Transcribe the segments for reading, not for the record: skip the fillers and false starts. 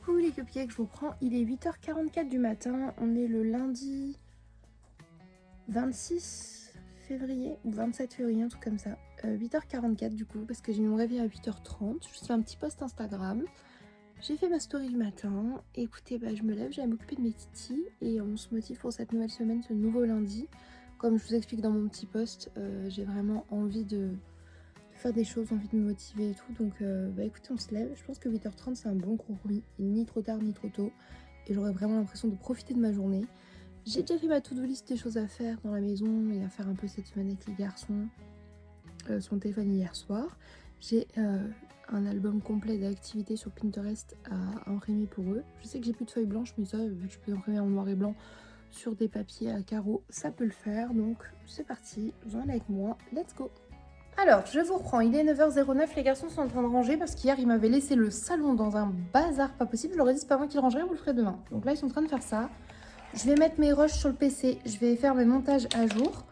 Coucou les cupcakes, je vous prends, il est 8h44 du matin, on est le lundi 26 février ou 27 février, un truc comme ça. 8h44 du coup, parce que j'ai mon réveil à 8h30, je fais un petit post Instagram, j'ai fait ma story du matin, et écoutez, je me lève, j'allais m'occuper de mes titis, et on se motive pour cette nouvelle semaine, ce nouveau lundi. Comme je vous explique dans mon petit post, j'ai vraiment envie de faire des choses, envie de me motiver et tout. Donc écoutez, on se lève. Je pense que 8h30 c'est un bon compromis. Il n'est ni trop tard ni trop tôt. Et j'aurai vraiment l'impression de profiter de ma journée. J'ai déjà fait ma to-do list des choses à faire dans la maison et à faire un peu cette semaine avec les garçons. Son téléphone hier soir. J'ai un album complet d'activités sur Pinterest à imprimer pour eux. Je sais que j'ai plus de feuilles blanches, mais ça, vu que je peux imprimer en noir et blanc sur des papiers à carreaux, ça peut le faire. Donc c'est parti, joignez avec moi, let's go! Alors, je vous reprends, il est 9h09, les garçons sont en train de ranger parce qu'hier ils m'avaient laissé le salon dans un bazar pas possible. Je leur ai dit c'est pas moi qui le rangerai, vous le ferez demain. Donc là ils sont en train de faire ça. Je vais mettre mes rushs sur le PC, je vais faire mes montages à jour.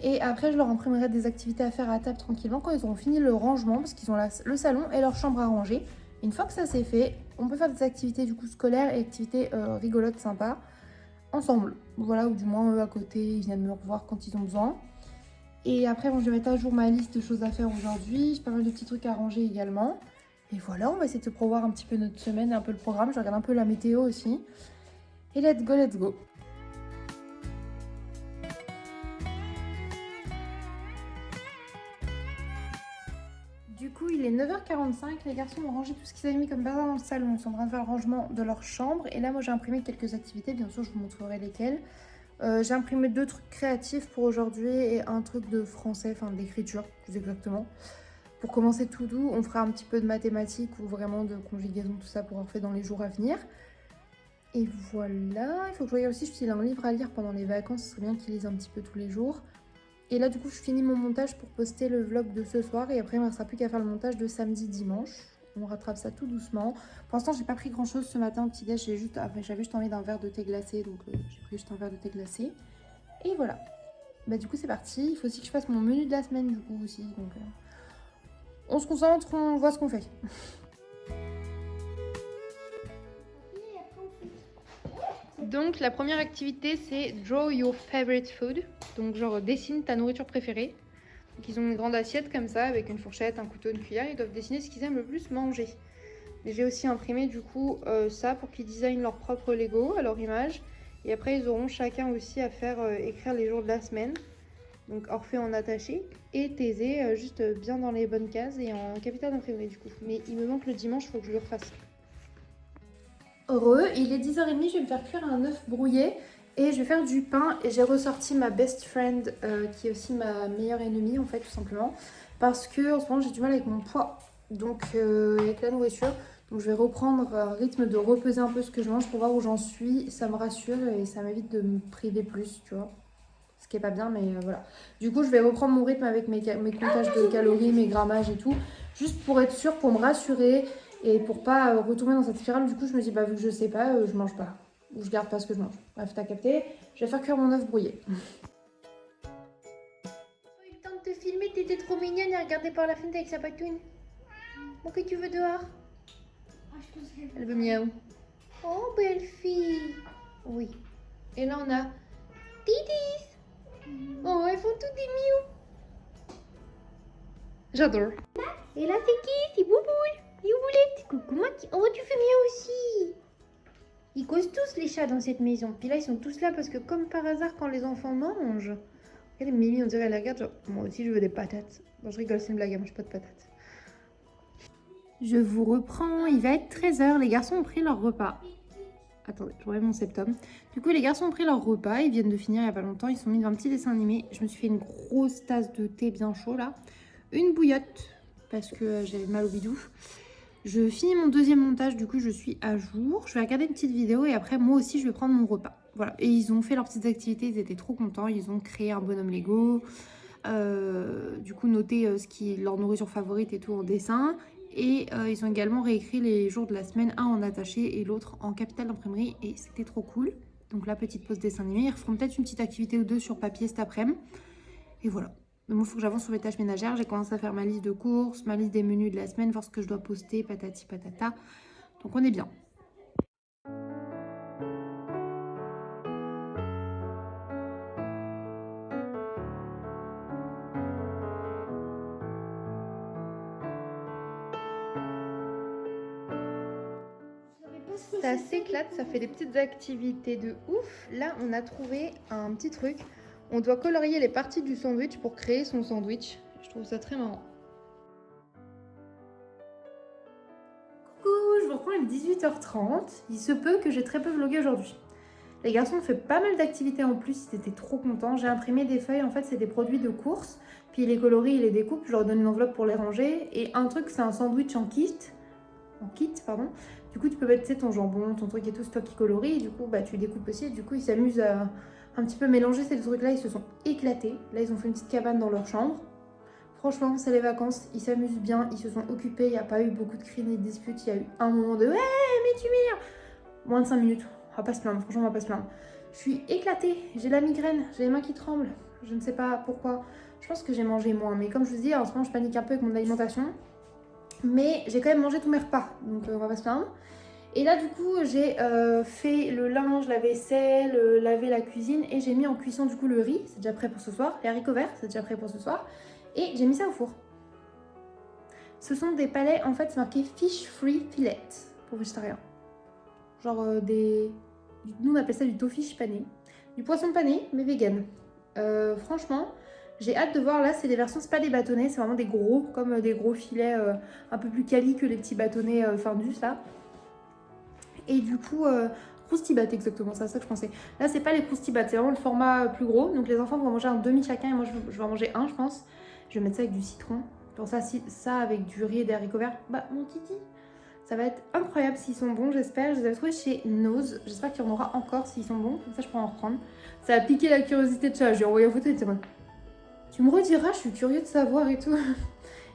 Et après je leur imprimerai des activités à faire à table tranquillement quand ils auront fini le rangement parce qu'ils ont le salon et leur chambre à ranger. Une fois que ça c'est fait, on peut faire des activités du coup scolaires et activités rigolotes, sympas, ensemble. Voilà, ou du moins eux à côté, ils viennent me revoir quand ils ont besoin. Et après, bon, je vais mettre à jour ma liste de choses à faire aujourd'hui. J'ai pas mal de petits trucs à ranger également. Et voilà, on va essayer de prévoir un petit peu notre semaine et un peu le programme. Je regarde un peu la météo aussi. Et let's go, let's go. Du coup, il est 9h45. Les garçons ont rangé tout ce qu'ils avaient mis comme bazar dans le salon. Ils sont en train de faire le rangement de leur chambre. Et là, moi, j'ai imprimé quelques activités. Bien sûr, je vous montrerai lesquelles. J'ai imprimé 2 trucs créatifs pour aujourd'hui et un truc de français, enfin d'écriture plus exactement. Pour commencer tout doux, on fera un petit peu de mathématiques ou vraiment de conjugaison, tout ça pour en faire dans les jours à venir. Et voilà, il faut que je regarde aussi s'il a un livre à lire pendant les vacances, ce serait bien qu'il lise un petit peu tous les jours. Et là du coup je finis mon montage pour poster le vlog de ce soir et après il ne me restera plus qu'à faire le montage de samedi dimanche. On rattrape ça tout doucement. Pour l'instant j'ai pas pris grand chose ce matin au petit déj, j'avais juste envie d'un verre de thé glacé, donc j'ai pris juste un verre de thé glacé. Et voilà. Du coup c'est parti, il faut aussi que je fasse mon menu de la semaine du coup aussi, donc on se concentre, on voit ce qu'on fait. Donc la première activité c'est Draw Your Favorite Food. Donc genre dessine ta nourriture préférée. Donc ils ont une grande assiette comme ça avec une fourchette, un couteau, une cuillère. Ils doivent dessiner ce qu'ils aiment le plus manger. Et j'ai aussi imprimé du coup ça pour qu'ils designent leur propre Lego à leur image. Et après ils auront chacun aussi à faire écrire les jours de la semaine. Donc Orphée en attaché et Thésée juste bien dans les bonnes cases et en capital d'imprimerie du coup. Mais il me manque le dimanche, il faut que je le refasse. Heureux, il est 10h30, je vais me faire cuire un œuf brouillé et je vais faire du pain. Et j'ai ressorti ma best friend qui est aussi ma meilleure ennemie en fait tout simplement. Parce que en ce moment j'ai du mal avec mon poids, donc avec la nourriture. Donc je vais reprendre un rythme de repeser un peu ce que je mange pour voir où j'en suis. Ça me rassure et ça m'évite de me priver plus, tu vois. Ce qui est pas bien, mais voilà. Du coup, je vais reprendre mon rythme avec mes comptages de calories, mes grammages et tout. Juste pour être sûre, pour me rassurer et pour pas retomber dans cette spirale. Du coup, je me dis, vu que je sais pas, je mange pas. Ou je garde pas ce que je mange. Bref, t'as capté. Je vais faire cuire mon œuf brouillé. Il tente de te filmer, t'étais trop mignonne et regarder par la fenêtre avec sa patouine. Bon, que tu veux dehors? Elle veut miaou. Oh, belle fille. Oui. Et là, on a Titi. Oh, elles font toutes des miaou. J'adore. Et là, c'est qui? C'est Bouboule. Et Boulette. Coucou, oh, tu fais miaou aussi. Ils causent tous les chats dans cette maison. Puis là, ils sont tous là parce que comme par hasard, quand les enfants mangent... Regardez, Mimi, on dirait, elle regarde genre, moi aussi, je veux des patates. Bon, je rigole, c'est une blague, elle mange pas de patates. Je vous reprends, il va être 13h. Les garçons ont pris leur repas. Attendez, je reviens mon septum. Du coup, les garçons ont pris leur repas. Ils viennent de finir il n'y a pas longtemps. Ils sont mis dans un petit dessin animé. Je me suis fait une grosse tasse de thé bien chaud, là. Une bouillotte, parce que j'avais mal au bidou. Je finis mon deuxième montage, du coup, je suis à jour. Je vais regarder une petite vidéo et après, moi aussi, je vais prendre mon repas. Voilà. Et ils ont fait leurs petites activités. Ils étaient trop contents. Ils ont créé un bonhomme Lego. Du coup, noté leur nourriture favorite et tout en dessin. Et ils ont également réécrit les jours de la semaine, un en attaché et l'autre en capital d'imprimerie. Et c'était trop cool. Donc la petite pause dessin animé. Ils referont peut-être une petite activité ou deux sur papier cet après-midi. Et voilà. Mais moi, il faut que j'avance sur mes tâches ménagères. J'ai commencé à faire ma liste de courses, ma liste des menus de la semaine, voir ce que je dois poster, patati patata. Donc on est bien. Ça s'éclate, ça fait des petites activités de ouf. Là, on a trouvé un petit truc. On doit colorier les parties du sandwich pour créer son sandwich. Je trouve ça très marrant. Coucou, je vous reprends, il est 18h30. Il se peut que j'ai très peu vlogué aujourd'hui. Les garçons ont fait pas mal d'activités en plus, ils étaient trop contents. J'ai imprimé des feuilles, en fait c'est des produits de course. Puis ils les colorient, ils les découpent, je leur donne une enveloppe pour les ranger. Et un truc, c'est un sandwich en kit. Pardon. Du coup tu peux mettre ton jambon, ton truc et tout, c'est toi qui colorie. Et du coup bah, tu découpes aussi. Et du coup ils s'amusent à un petit peu mélanger ces deux trucs là. Ils se sont éclatés. Là ils ont fait une petite cabane dans leur chambre. Franchement c'est les vacances, ils s'amusent bien, ils se sont occupés. Il n'y a pas eu beaucoup de cris ni de disputes. Il y a eu un moment de ouais mais tu mires. Moins de 5 minutes. On va pas se plaindre, franchement on va pas se plaindre. Je suis éclatée, j'ai la migraine, j'ai les mains qui tremblent. Je ne sais pas pourquoi. Je pense que j'ai mangé moins. Mais comme je vous dis, en ce moment je panique un peu avec mon alimentation. Mais j'ai quand même mangé tous mes repas. Donc on va pas se plaindre. Et là du coup j'ai fait le linge, la vaisselle, lavé la cuisine. Et j'ai mis en cuisson du coup le riz. C'est déjà prêt pour ce soir. Les haricots verts, c'est déjà prêt pour ce soir. Et j'ai mis ça au four. Ce sont des palets, en fait c'est marqué Fish Free Fillet pour végétariens. Genre nous on appelle ça du tofu pané. Du poisson pané, mais vegan. Franchement, j'ai hâte de voir. Là, c'est des versions, c'est pas des bâtonnets, c'est vraiment des gros, comme des gros filets un peu plus quali que les petits bâtonnets Findus là. Et du coup, croustibat exactement, c'est ça que je pensais. Là, c'est pas les croustibat, c'est vraiment le format plus gros. Donc les enfants vont manger un demi chacun et moi je vais en manger un, je pense. Je vais mettre ça avec du citron. Pour ça, ça avec du riz et des haricots verts. Bah, mon titi. Ça va être incroyable s'ils sont bons, j'espère. Je les avais trouvés chez Nose. J'espère qu'il y en aura encore s'ils sont bons. Comme ça, je pourrai en reprendre. Ça a piqué la curiosité de chat. J'ai envoyé une photo et il était bon. Tu me rediras, je suis curieux de savoir et tout.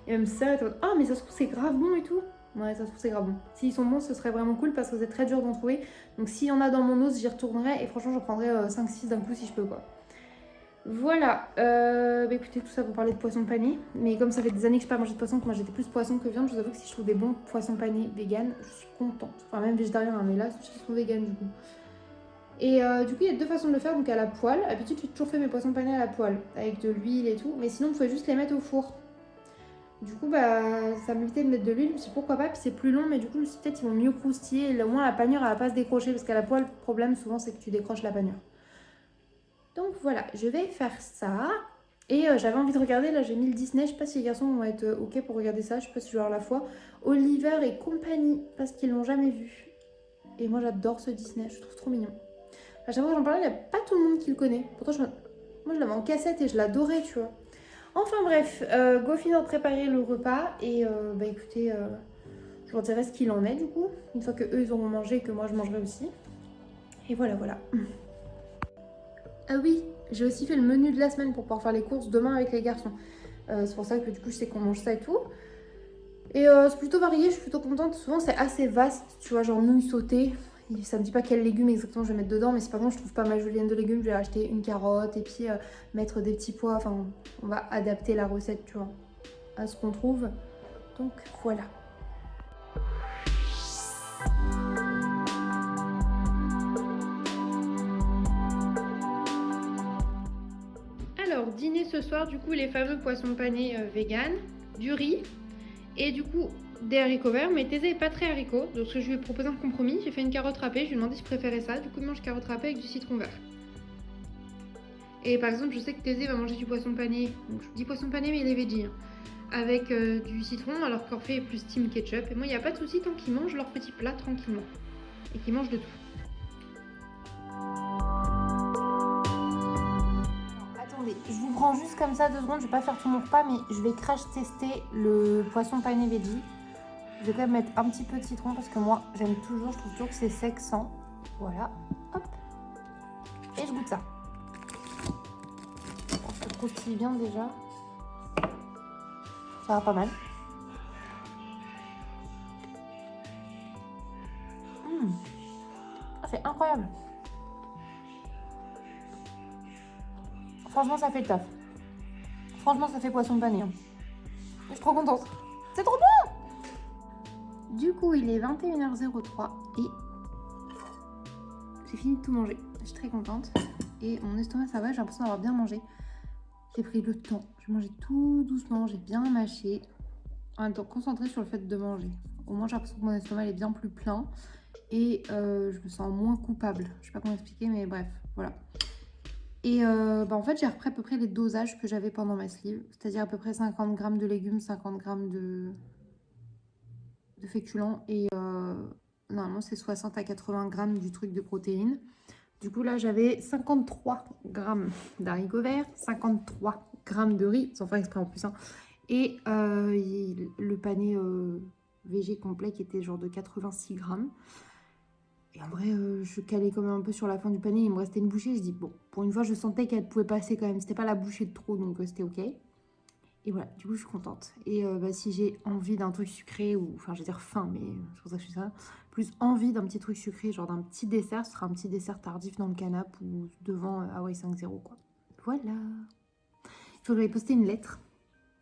Et même ça, elle était ah, mais ça se trouve, c'est grave bon et tout. Ouais, ça se trouve, c'est grave bon. S'ils sont bons, ce serait vraiment cool parce que c'est très dur d'en trouver. Donc, s'il y en a dans mon Nose, j'y retournerai. Et franchement, j'en prendrai 5-6 d'un coup si je peux, quoi. Voilà, bah écoutez, tout ça pour parler de poisson pané. Mais comme ça fait des années que je n'ai pas mangé de poisson, que moi j'étais plus poisson que viande, je vous avoue que si je trouve des bons poissons panés vegan, je suis contente. Enfin, même végétarien, hein, mais là, je sont vegan du coup. Et du coup, il y a deux façons de le faire, donc à la poêle. D'habitude, j'ai toujours fait mes poissons panés à la poêle, avec de l'huile et tout. Mais sinon, il faut juste les mettre au four. Du coup, bah, ça m'évitait de mettre de l'huile, je me suis dit pourquoi pas, puis c'est plus long, mais du coup, peut-être ils vont mieux croustiller. Au moins, la panure, elle va pas se décrocher, parce qu'à la poêle, le problème souvent, c'est que tu décroches la panure. Donc voilà, je vais faire ça. Et j'avais envie de regarder, là j'ai mis le Disney, je sais pas si les garçons vont être ok pour regarder ça, je sais pas si je vais avoir la foi. Oliver et compagnie, parce qu'ils l'ont jamais vu. Et moi j'adore ce Disney, je le trouve trop mignon. À chaque fois que j'en parlais, il n'y a pas tout le monde qui le connaît. Pourtant, moi je l'avais en cassette et je l'adorais, tu vois. Enfin bref, go finir de préparer le repas. Et bah écoutez, je leur dirai ce qu'il en est du coup. Une fois que eux ils auront mangé et que moi je mangerai aussi. Et voilà, voilà. Ah oui, j'ai aussi fait le menu de la semaine pour pouvoir faire les courses demain avec les garçons. C'est pour ça que du coup je sais qu'on mange ça et tout. Et c'est plutôt varié, je suis plutôt contente. Souvent c'est assez vaste, tu vois, genre nouilles sautées. Ça me dit pas quels légumes exactement je vais mettre dedans, mais si par contre je trouve pas ma julienne de légumes, je vais acheter une carotte et puis mettre des petits pois. Enfin, on va adapter la recette, tu vois, à ce qu'on trouve. Donc voilà. Alors, dîner ce soir, du coup, les fameux poissons panés vegan, du riz et du coup des haricots verts. Mais Thésée n'est pas très haricot, donc je lui ai proposé un compromis. J'ai fait une carotte râpée, je lui ai demandé si je préférais ça. Du coup, il mange carotte râpée avec du citron vert. Et par exemple, je sais que Thésée va manger du poisson pané, donc je dis poisson pané, mais il est veggie, hein, avec du citron, alors qu'Orphée est plus team ketchup. Et moi, il n'y a pas de souci tant qu'ils mangent leur petit plat tranquillement et qu'ils mangent de tout. Je vous prends juste comme ça 2 secondes, je vais pas faire tout mon repas, mais je vais crash tester le poisson pané veggie. Je vais quand même mettre un petit peu de citron parce que moi j'aime toujours, je trouve toujours que c'est sec sans. Voilà, hop. Et je goûte ça. Bon, ça croustille bien déjà. Ça va pas mal. C'est incroyable. Franchement, ça fait le taf. Franchement, ça fait poisson pané. Hein. Je suis trop contente. C'est trop bon! Du coup, il est 21h03 et j'ai fini de tout manger. Je suis très contente. Et mon estomac, ça va, j'ai l'impression d'avoir bien mangé. J'ai pris le temps. J'ai mangé tout doucement, j'ai bien mâché. En même temps, concentrée sur le fait de manger. Au moins, j'ai l'impression que mon estomac est bien plus plein. et je me sens moins coupable. Je sais pas comment expliquer, mais bref, voilà. Et en fait, j'ai repris à peu près les dosages que j'avais pendant ma sleeve, c'est-à-dire à peu près 50 grammes de légumes, 50 grammes de féculents et normalement c'est 60 à 80 grammes du truc de protéines. Du coup là j'avais 53 grammes d'haricots verts, 53 grammes de riz, sans faire exprès en plus, hein, et le panier végé complet qui était genre de 86 grammes. Et en vrai, je calais quand même un peu sur la fin du panier, il me restait une bouchée, je dis bon, pour une fois je sentais qu'elle pouvait passer quand même, c'était pas la bouchée de trop, donc c'était ok. Et voilà, du coup, je suis contente. Et si j'ai envie d'un truc sucré, ou enfin, je veux dire faim, mais c'est pour ça que je fais ça, plus envie d'un petit truc sucré, genre d'un petit dessert, ce sera un petit dessert tardif dans le canapé ou devant Hawaii 5.0, quoi. Voilà. Il faut que j'aille poster une lettre.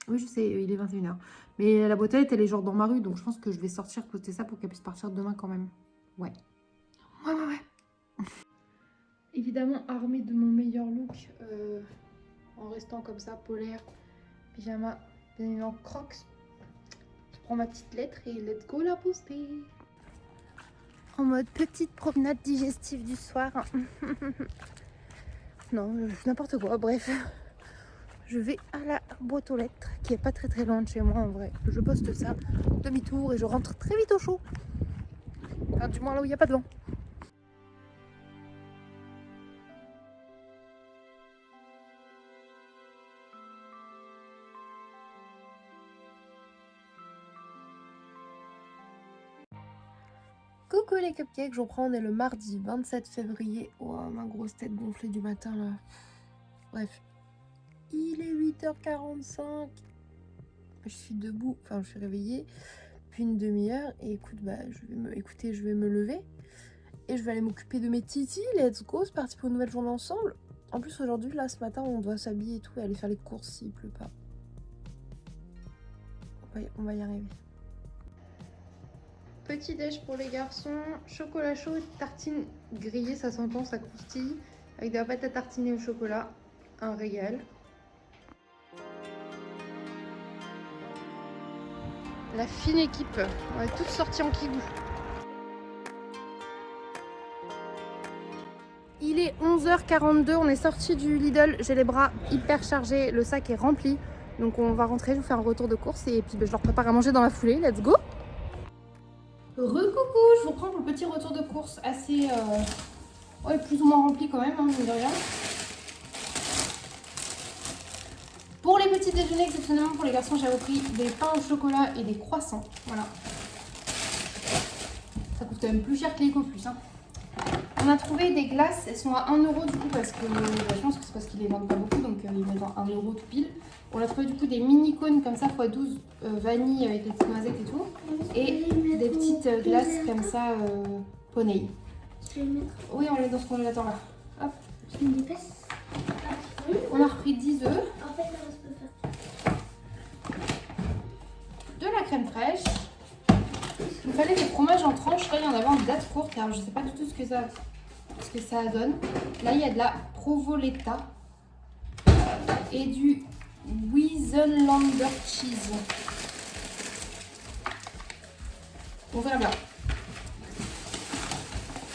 Oui, je sais, il est 21h. Mais la boîte à lettres, elle est genre dans ma rue, donc je pense que je vais sortir poster ça pour qu'elle puisse partir demain quand même. Ouais. Ouais. Évidemment, armée de mon meilleur look, en restant comme ça, polaire, pyjama, bien évidemment crocs. Je prends ma petite lettre et let's go la poster. En mode petite promenade digestive du soir. Non, n'importe quoi, bref. Je vais à la boîte aux lettres, qui est pas très très loin de chez moi en vrai. Je poste ça, demi-tour et je rentre très vite au chaud. Enfin, du moins là où il n'y a pas de vent. Coucou les cupcakes, je reprends, on est le mardi 27 février. Oh, ma grosse tête gonflée du matin là. Bref. Il est 8h45. Je suis debout, enfin je suis réveillée depuis une demi-heure. Et écoute, je vais me lever. Et je vais aller m'occuper de mes titis. Let's go, c'est parti pour une nouvelle journée ensemble. En plus aujourd'hui, là ce matin, on doit s'habiller et tout et aller faire les courses s'il pleut pas. On va y arriver. Petit déj pour les garçons, chocolat chaud, tartine grillée, ça s'entend, ça croustille, avec des pâtes à tartiner au chocolat, un régal. La fine équipe, on est toutes sorties en kigou. Il est 11h42, on est sorti du Lidl, j'ai les bras hyper chargés, le sac est rempli, donc on va rentrer, je vous fais un retour de course et puis je leur prépare à manger dans la foulée, let's go. Recoucou, je vous reprends pour le petit retour de course assez plus ou moins rempli quand même, hein, mine de rien. Pour les petits déjeuners, exceptionnellement pour les garçons, j'avais pris des pains au chocolat et des croissants. Voilà. Ça coûte quand même plus cher que les Ecoflux. Hein. On a trouvé des glaces, elles sont à 1 € du coup parce que je pense que c'est parce qu'ils les vendent pas beaucoup, donc ils mettent 1 € tout pile. On a trouvé du coup des mini cônes comme ça x12 vanille avec des petites noisettes et tout. Et des petites glaces comme ça poney. Oui, on les met dans ce congélateur là. Hop. On a repris 10 œufs. De la crème fraîche. Il fallait des fromages en tranches. Là, il y en avait en date courte. Alors, je ne sais pas du tout ce que ça donne. Là, il y a de la provoletta et du Wiesenlander cheese. On verra bien.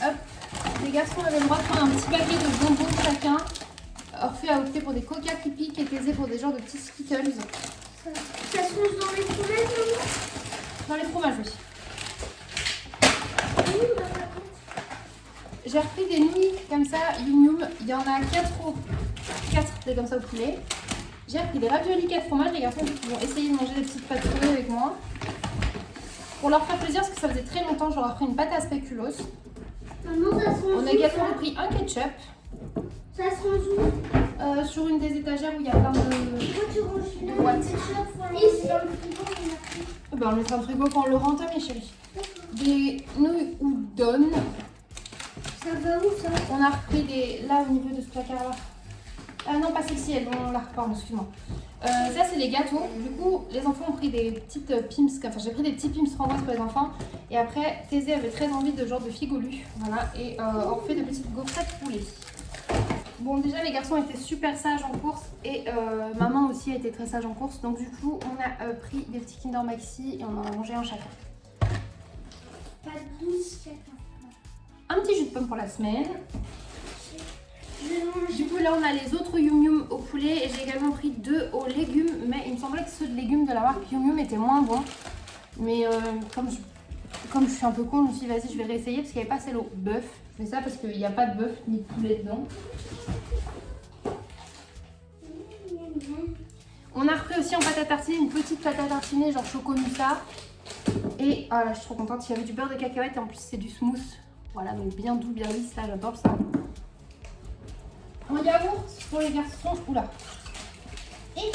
Hop. Les garçons avaient le droit de prendre un petit paquet de bonbons chacun. Orphée a opté pour des Coca qui piquent et Thésée pour des genres de petits Skittles. Ça se mange dans les fromages, maman? Dans les fromages, oui. J'ai repris des nouilles comme ça, Yum. Il y en a 4 des comme ça au poulet. J'ai repris des raviolis 4 fromages. Les garçons qui vont essayer de manger des petites pâtes feuilles avec moi. Pour leur faire plaisir, parce que ça faisait très longtemps, j'aurais pris une pâte à spéculoos. Maman, ça se mange. On a également pris un ketchup. Ça se mange où? Sur une des étagères où il y a plein de Pourquoi tu ranges boîtes. Ici dans le frigo, on a pris. On le mettra dans le frigo quand on le rentre, mes chéris. Des nouilles udon. Ça va où ça? On a repris des... Là, au niveau de ce placard-là. Ah non, pas celle-ci, on la repart, excuse-moi. Ça, c'est les gâteaux. Du coup, les enfants ont pris des petites pims. Enfin, j'ai pris des petits pims framboises pour les enfants. Et après, Thésée avait très envie de genre de figolu. Voilà. Et on fait de petites gaufrettes roulées. Bon, déjà, les garçons étaient super sages en course. Et maman aussi a été très sage en course. Donc, du coup, on a pris des petits Kinder Maxi et on en a mangé un chacun. Pas 12 chacun. un petit jus de pomme pour la semaine. Du coup là on a les autres Yum Yum au poulet et j'ai également pris 2 aux légumes, mais il me semblait que ceux de légumes de la marque Yum Yum étaient moins bons. Mais comme je suis un peu con, je me suis dit vas-y je vais réessayer parce qu'il n'y avait pas celle au bœuf. Je fais ça parce qu'il n'y a pas de bœuf ni de poulet dedans. On a repris aussi en pâte à tartiner une petite pâte à tartiner genre chocomoussa. Et ah là je suis trop contente, il y avait du beurre de cacahuète et en plus c'est du smooth. Voilà, donc bien doux, bien lisse, là j'adore ça. Un yaourt pour les garçons, oula. Et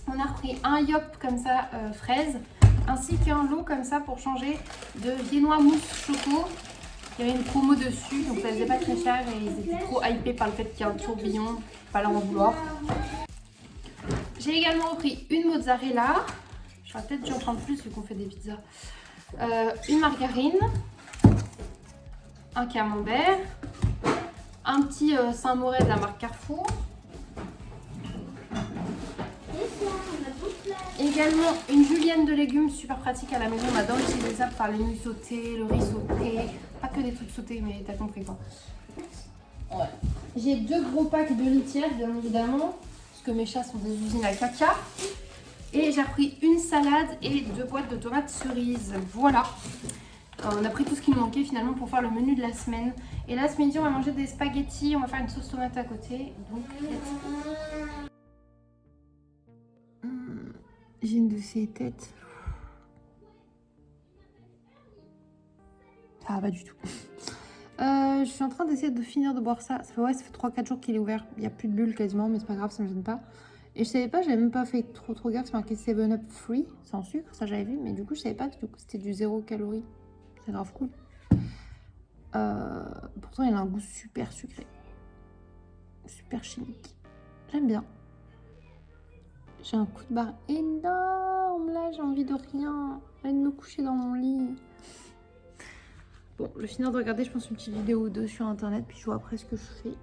on a repris un yop comme ça, fraise, ainsi qu'un lot comme ça pour changer de viennois mousse choco. Il y avait une promo dessus, donc ça faisait pas très cher et ils étaient trop hypés par le fait qu'il y a un tourbillon, pas leur en vouloir. J'ai également repris une mozzarella, j'aurais peut-être dû en prendre plus vu qu'on fait des pizzas, une margarine, un camembert, un petit Saint-Moret de la marque Carrefour. Également une julienne de légumes super pratique à la maison. On adore utiliser ça pour faire les nouilles sautées, le riz sauté. Pas que des trucs sautés, mais t'as compris quoi. Ouais. J'ai 2 gros packs de litière, bien évidemment, parce que mes chats sont des usines à caca. Et j'ai repris une salade et 2 boîtes de tomates cerises. Voilà. On a pris tout ce qui nous manquait finalement pour faire le menu de la semaine. Et là ce midi on va manger des spaghettis, on va faire une sauce tomate à côté. Donc j'ai une de ces têtes. Ça va pas du tout. Je suis en train d'essayer de finir de boire ça. Ça fait 3-4 jours qu'il est ouvert. Il n'y a plus de bulles quasiment, mais c'est pas grave, ça me gêne pas. Et je savais pas, j'avais même pas fait trop gaffe, c'est marqué 7up free, sans sucre, ça j'avais vu. Mais du coup je savais pas que c'était du 0 calories. C'est grave cool. Pourtant, il a un goût super sucré. Super chimique. J'aime bien. J'ai un coup de barre énorme. Là, j'ai envie de rien. J'ai envie de me coucher dans mon lit. Bon, je vais finir de regarder, je pense, une petite vidéo ou 2 sur internet. Puis je vois après ce que je fais.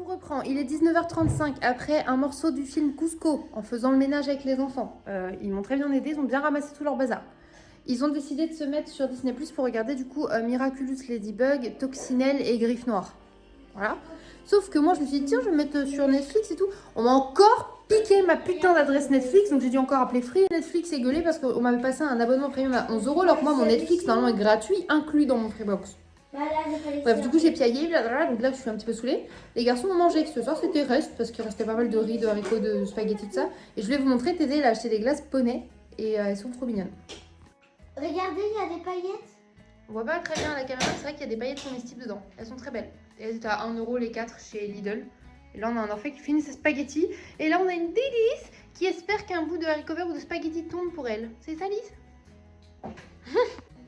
Reprend. Il est 19h35 après un morceau du film Cusco en faisant le ménage avec les enfants. Ils m'ont très bien aidé, ils ont bien ramassé tout leur bazar. Ils ont décidé de se mettre sur Disney Plus pour regarder du coup Miraculous Ladybug, Toxinelle et Griffe Noire. Voilà. Sauf que moi je me suis dit tiens je vais me mettre sur Netflix et tout. On m'a encore piqué ma putain d'adresse Netflix, donc j'ai dû encore appeler Free Netflix et gueuler parce qu'on m'avait passé un abonnement premium à 11 €, alors que moi mon Netflix normalement est gratuit, inclus dans mon Freebox. Bref, du coup j'ai piaillé, blablabla, donc là je suis un petit peu saoulée. Les garçons ont mangé, que ce soir c'était reste, parce qu'il restait pas mal de riz, de haricots, de spaghettis, tout ça. Et je voulais vous montrer, Thésée elle a acheté des glaces poney, et elles sont trop mignonnes. Regardez, il y a des paillettes. On voit pas très bien à la caméra, c'est vrai qu'il y a des paillettes comestibles dedans. Elles sont très belles. Et elles étaient à 1 € les 4 chez Lidl. Et là on a un enfant qui finit ses spaghettis. Et là on a une délice qui espère qu'un bout de haricot vert ou de spaghettis tombe pour elle. C'est ça Lise?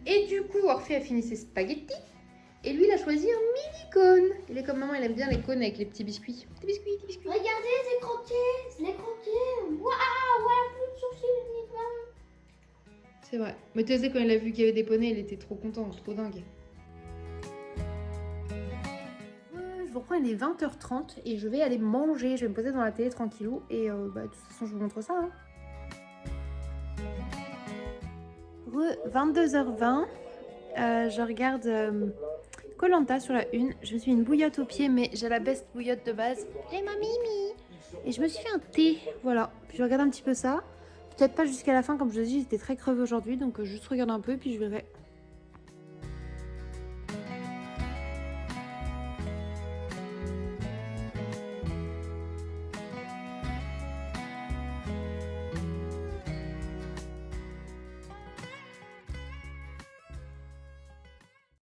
Et du coup Orphée a fini ses spaghettis. Et lui, il a choisi un mini cône. Il est comme maman, il aime bien les cônes avec les petits biscuits. Petits biscuits, petits biscuits. Regardez, c'est croqué. Je l'ai croqué. Waouh, voilà, plus de sourcils, ni de... C'est vrai. Mais tu sais, quand il a vu qu'il y avait des poneys, il était trop content, trop dingue. Je vous reprends, il est 20h30 et je vais aller manger. Je vais me poser dans la télé tranquillou. Et de toute façon, je vous montre ça. Hein. 22h20. Je regarde Koh-Lanta sur la une. Je me suis mis une bouillotte au pied, mais j'ai la best bouillotte de base. J'ai ma Mimi. Et je me suis fait un thé. Voilà. Puis je regarde un petit peu ça. Peut-être pas jusqu'à la fin, comme je vous ai dit, j'étais très crevée aujourd'hui. Donc juste regarde un peu et puis je verrai.